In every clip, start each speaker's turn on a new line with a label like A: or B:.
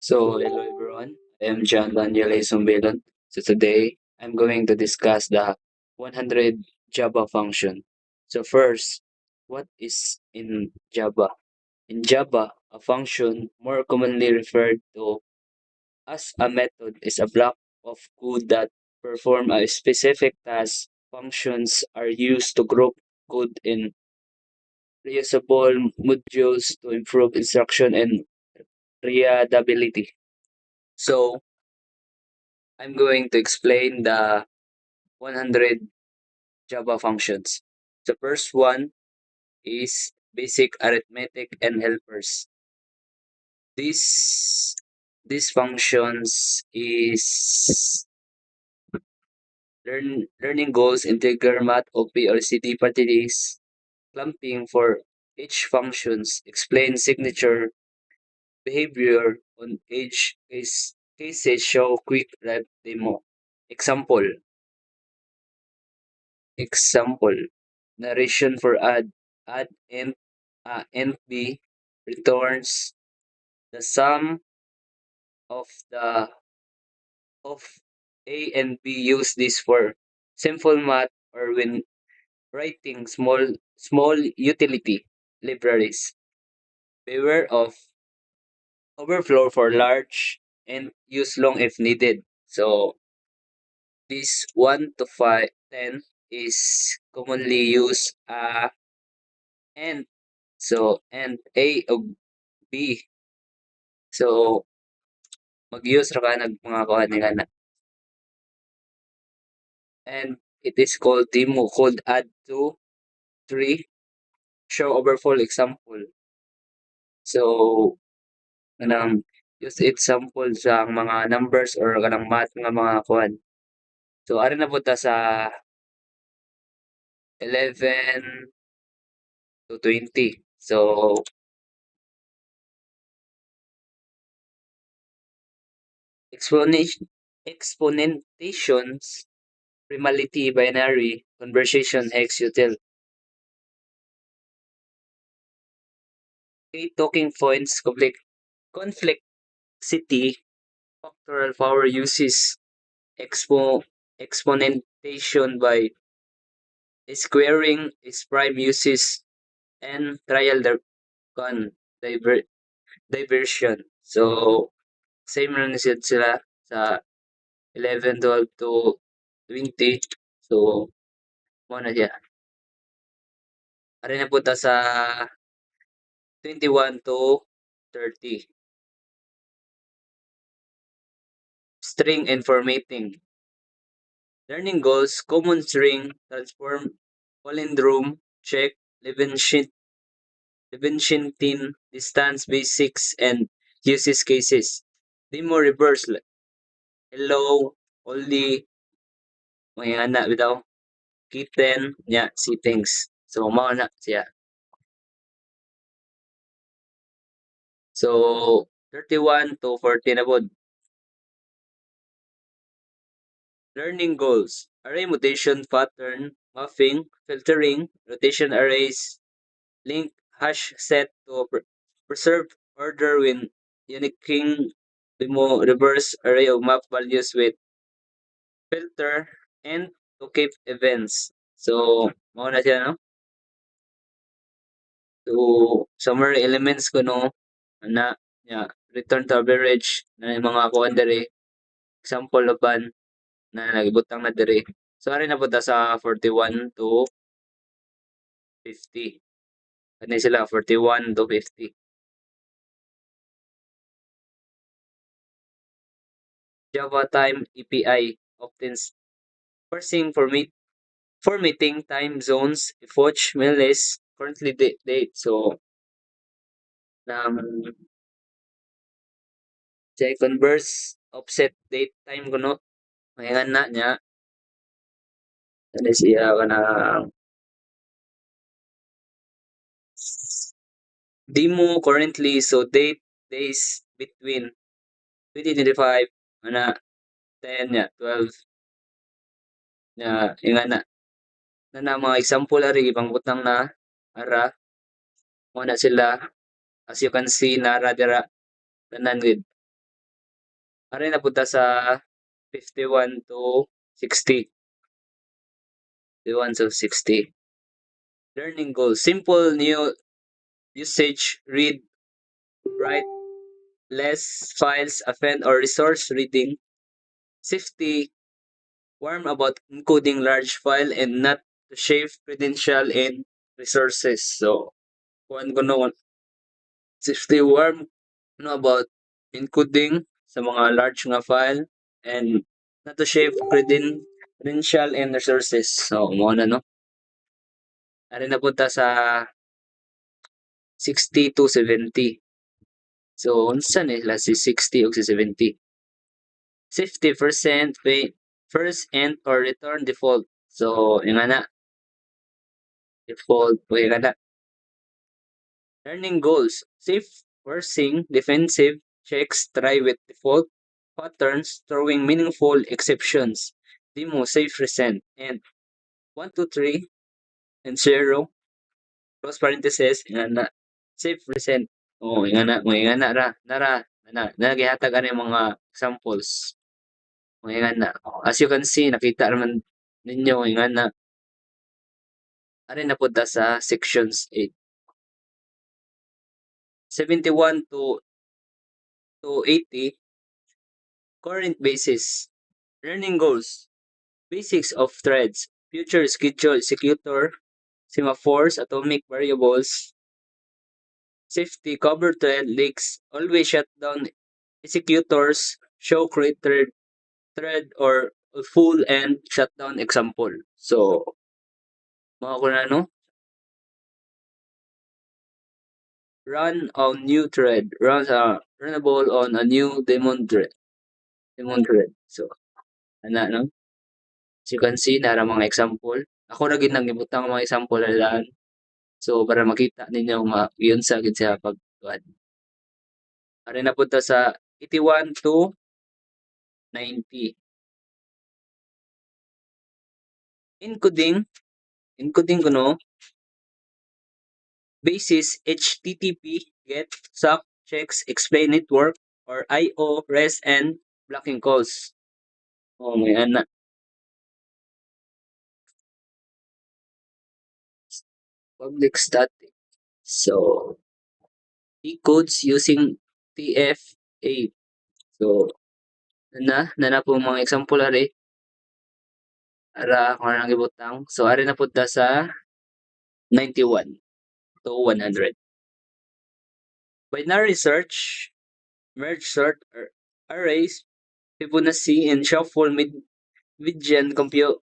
A: Hello everyone. I am John Daniel A. Sumbelan. Today I'm going to discuss the 100 Java function. First, what is in Java? In Java, a function, more commonly referred to as a method, is a block of code that perform a specific task. Functions are used to group code in reusable modules to improve instruction and readability. So, I'm going to explain the 100 Java functions. The first one is basic arithmetic and helpers. This these functions is learning goals, integer, math, OP, or CD parties, clumping for each functions, explain signature behavior on each cases, show quick live demo. Example, Example, narration for add int b returns the sum of the of a and b. Use this for simple math or when writing small utility libraries. Beware of overflow for large and use long if needed. So this 1 to 10 is commonly used and and A o B. So mag-use ra ka nag mga kuha nila na and it is called demo called add to 3 show overflow example. So kanang use example sa mga numbers or kanang math nga mga kuhan. So ari na punta sa 11 to 20. So exponentations, primality, binary, conversation, hex, util. Okay, talking points, complexity, factorial power uses exponentation by squaring is prime uses and trial con diver, diversion. So, same lang na sila sa 11, 12 to 20. So, mo na siya. Ari na punta sa 21 to 30. String and formatting. Learning goals, common string, transform, palindrome, check, Levenshintin, distance, basics, and uses cases. Demo reverse. Hello, only, may anak bitaw. Kitten, yeah, see things. So, mao na siya. So, 31 to 40 na pod. Learning goals. Array mutation pattern, mapping, filtering, rotation arrays, link hash set to preserve order when uniquing demo reverse array of map values with filter and to keep events. So, mao na siya, no? So, summary elements ko, no, na, yeah, return to average na yung mga kuan dere, example uban na nagibutang na dere. So, ari na punta sa 41 to 50. Ano sila, 41 to 50. Java time API often parsing formatting time zones, epoch, millis, currently date. So, um, say converse, offset, date, time ko, no? Mayangan na niya. Ano siya ka na demo currently, so date, days between 2025, ana, 10 niya, 12 niya, yung ana. Na mga example ari, ibang butang na, ara, muna sila, as you can see, nara dira, tanan with. Ari napunta sa 51 to 60. 51 to 60. Learning goals. Simple new usage, read, write less files, offend or resource reading. Safety, warm about encoding large file and not to shave credential and resources. So, kung ko no, safety warm no about encoding sa mga large nga file and not to shave credential and resources. So, mo na no. Ari na punta sa 60 to 70. So, unsa ni si 60 ug si 70? 50% pay first end or return default. So, yung ana, default, yung ana. Learning goals. Safe parsing, defensive checks, try with default patterns, throwing meaningful exceptions. Demo, safe resent. And 1, 2, 3, and 0, close parenthesis, yung ana. Safe resent. Oh, yung ana ra, nagihatag ano yung mga examples. Yung ana. As you can see, nakita naman ninyo, yung ana. Ari na punta sa sections 8. 71 to 80, current basis. Learning goals. Basics of threads. Future schedule executor. Semaphores, atomic variables. Safety cover thread leaks. Always shut down executors. Show create thread or full and shutdown example. So, mga ko na no? Run on new thread. Runnable on a new daemon thread. So, ana no? As you can see, nara mga example. Ako ra gid nang gibutang mga example alaan. So, para makita ninyo yun sa gid sa pagtuan. Ari na punta sa 81 to 90. Encoding, encoding kuno, basis HTTP, get, sock, checks, explain network, or IO, REST, and blocking calls. Oh, may ana. Public static. So, decodes using TF8. So, na po mga example ari. Ara, kung anong gibutang. So, ari na punta sa 91 to 100. Binary search, merge sort, arrays, Fibonacci, and shuffle median computation,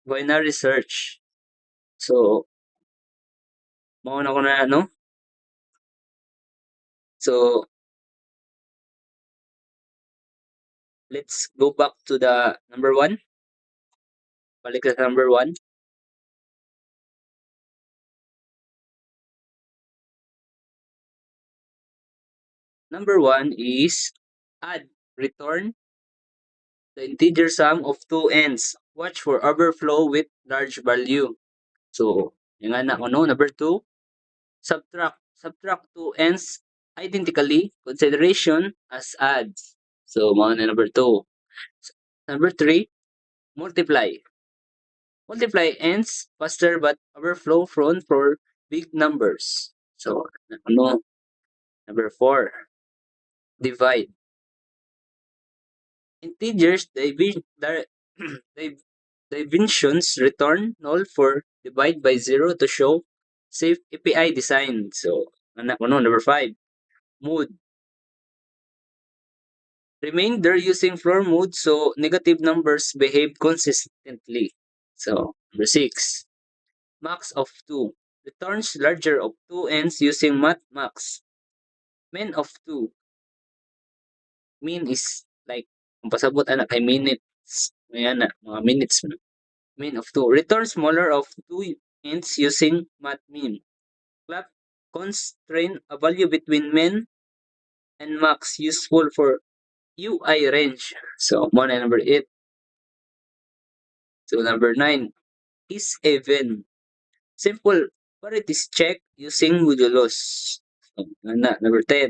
A: binary search. So, mauna ko na ano. So, let's go back to the number 1. Balik sa number 1. Number 1 is add, return the integer sum of two ends. Watch for overflow with large value. So, yung nga na, ano, number 2, subtract two ends identically, consideration as adds. So, mga na number 2. Number 3, multiply. Multiply ends faster but overflow prone for big numbers. So, ano, number 4, divide. Integers dimensions return null for divide by 0 to show safe API design. So, ano, number 5, mood. Remainder using floor mode so negative numbers behave consistently. So, number 6, max of 2. Returns larger of 2 ends using max. Min of 2. Min is like, kung pasabot anak kay minutes. Ayan na, mga minutes. Min of 2. Return smaller of 2 ends using min. Clock constrain a value between min and max useful for UI range. So, mo na number 8. So, number 9 is even. Simple parities check using modulus. So, number 10.